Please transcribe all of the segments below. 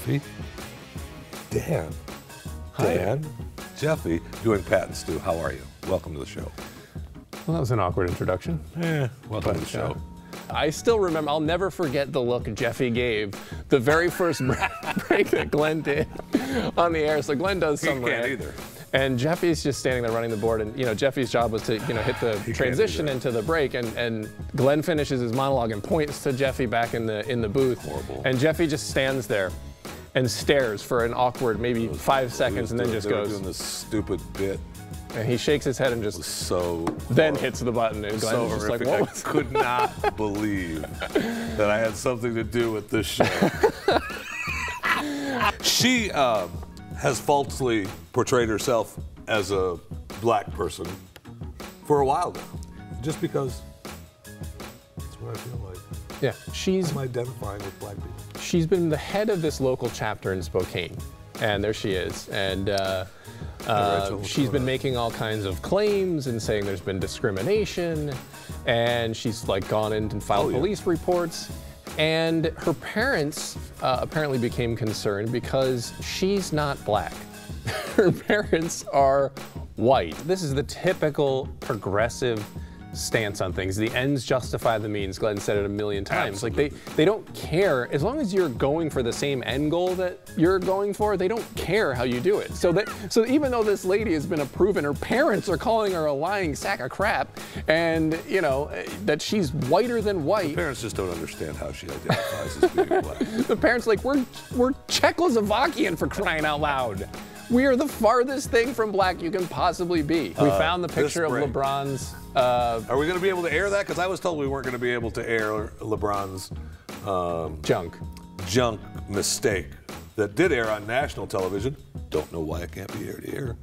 Jeffy, Dan. Hi. Dan, Jeffy, doing Pat and Stu. How are you? Welcome to the show. Well, that was an awkward introduction. Welcome to the show. I still remember, I'll never forget the look Jeffy gave the very first break that Glenn did on the air. So Glenn does some Can't either. And Jeffy's just standing there running the board, and Jeffy's job was to hit the transition into the break, and Glenn finishes his monologue and points to Jeffy back in the booth. Horrible. And Jeffy just stands there and stares for an awkward maybe 5 seconds, and then just goes. Doing this stupid bit. And he shakes his head and just then hits the button, and Glenn's just like, what was I could not believe that I had something to do with this show. She has falsely portrayed herself as a black person for a while now, just because that's what I feel like. Yeah, I'm identifying with black people. She's been the head of this local chapter in Spokane, and there she is, and she's been making all kinds of claims and saying there's been discrimination, and she's like gone in and filed police reports, and her parents apparently became concerned because she's not black. Her parents are white. This is the typical progressive stance on things. The ends justify the means. Glenn said it a million times. Absolutely. Like they don't care as long as you're going for the same end goal that you're going for. They don't care how you do it. So even though this lady has been approved, her parents are calling her a lying sack of crap, and that she's whiter than white. The parents just don't understand how she identifies as being black. The parents like we're Czechoslovakian, for crying out loud. We are the farthest thing from black you can possibly be. We found the picture of LeBron's. Are we going to be able to air that? Because I was told we weren't going to be able to air LeBron's junk mistake that did air on national television. Don't know why it can't be aired here.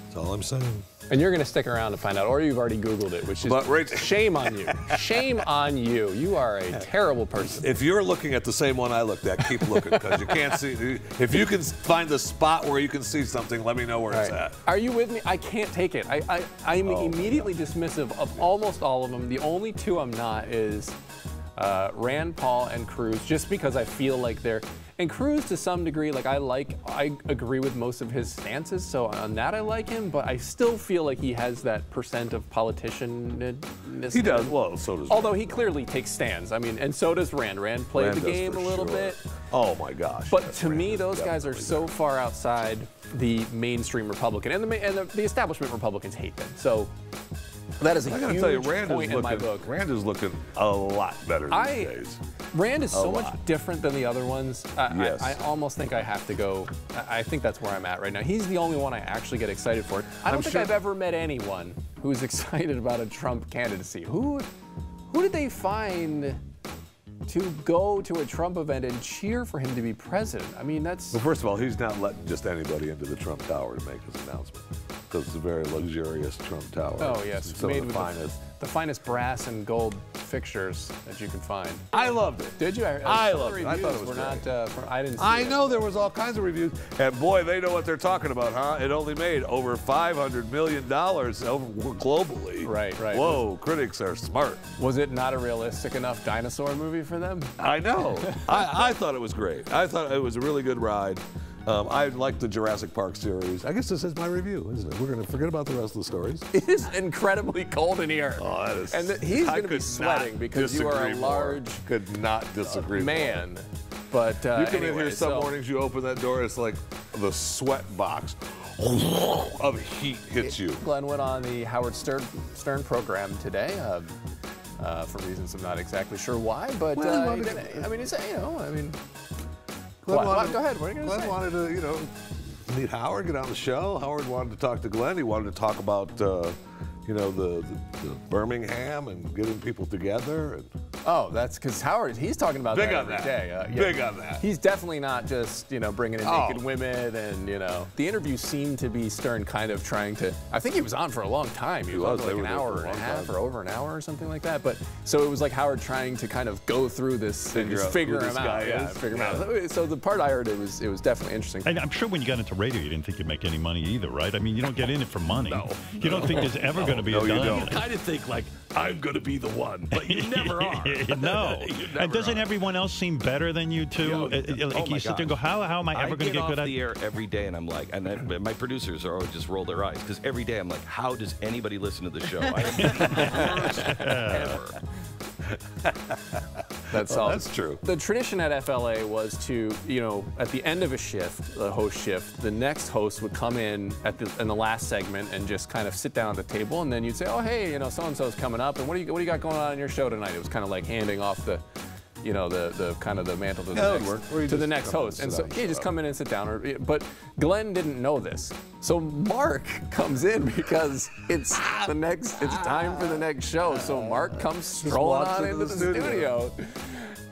That's all I'm saying. And you're going to stick around to find out, or you've already Googled it, which is shame on you. Shame on you. You are a terrible person. If you're looking at the same one I looked at, keep looking, because you can't see. If you can find the spot where you can see something, let me know where it's at. Are you with me? I can't take it. I'm immediately dismissive of almost all of them. The only two I'm not is Rand Paul and Cruz, just because I feel like they're. And Cruz, to some degree, like I agree with most of his stances, so on that I like him, but I still feel like he has that percent of politician-ness. He does, well, so does Although Rand. he clearly takes stands. I mean, and so does Rand. Rand played the game a little bit. Oh my gosh. But to me, those guys are so far outside the mainstream Republican, and the establishment Republicans hate them. So that is a huge point in my book. Rand is looking a lot better these days. Rand is so much different than the other ones. I almost think I have to go. I think that's where I'm at right now. He's the only one I actually get excited for. I don't think I've ever met anyone who's excited about a Trump candidacy. Who did they find to go to a Trump event and cheer for him to be president? I mean, that's... Well, first of all, he's not letting just anybody into the Trump Tower to make his announcement, because it's a very luxurious Trump Tower. Oh, yes. Some made of with the finest brass and gold fixtures that you can find. I loved it. Did you? I loved it. I thought it was great. I didn't see I know there was all kinds of reviews, and boy, they know what they're talking about, huh? It only made over $500 million globally. Right. Whoa, critics are smart. Was it not a realistic enough dinosaur movie for them? I know. I thought it was great. I thought it was a really good ride. I liked the Jurassic Park series. I guess this is my review, isn't it? We're going to forget about the rest of the stories. It is incredibly cold in here. Oh, that is. And he's going to be sweating because you are a large could not disagree man. More. But you come in here some mornings, you open that door, it's like the sweat box of heat hits you. Glenn went on the Howard Stern program today. For reasons I'm not exactly sure why, but Glenn go ahead. What are you going to say? Glenn wanted to, meet Howard, get on the show. Howard wanted to talk to Glenn. He wanted to talk about, the Birmingham and getting people together. And oh, that's because Howard, he's talking about that every day. Big on that. He's definitely not just, bringing in naked women and, The interview seemed to be Stern kind of trying to, I think he was on for a long time. He was on for like an hour and a half or over an hour or something like that. But so it was like Howard trying to kind of go through this and just figure him out. Figure him out. So the part I heard, it was definitely interesting. And I'm sure when you got into radio, you didn't think you'd make any money either, right? I mean, you don't get in it for money. No. You don't think there's ever going to be a dime. You kind of think like, I'm going to be the one, but you never are. No. Never And doesn't are. everyone else seem better than you two? Like you sit there and go, how am I ever going to get good at? I get off the air every day, and I'm like, and then my producers are always just roll their eyes because every day I'm like, how does anybody listen to the show? I am the worst ever. That's true. The tradition at FLA was to, you know, at the end of a shift, the host shift, the next host would come in in the last segment and just kind of sit down at the table, and then you'd say, oh, hey, you know, so-and-so's coming up, and what do you got going on in your show tonight? It was kind of like handing off the, you know, the kind of the mantle to the next host. And so he just come in and sit down. But Glenn didn't know this. So Mark comes in because it's time for the next show. So Mark comes strolling on into the studio.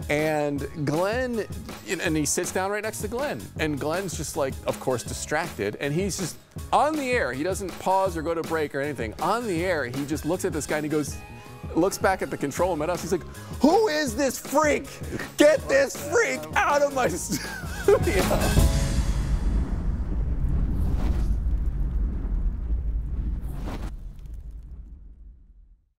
And Glenn, and he sits down right next to Glenn. And Glenn's just like, of course, distracted. And he's just on the air. He doesn't pause or go to break or anything. On the air, he just looks at this guy and he goes, looks back at the control room at us. He's like, who is this freak? Get this freak out of my studio.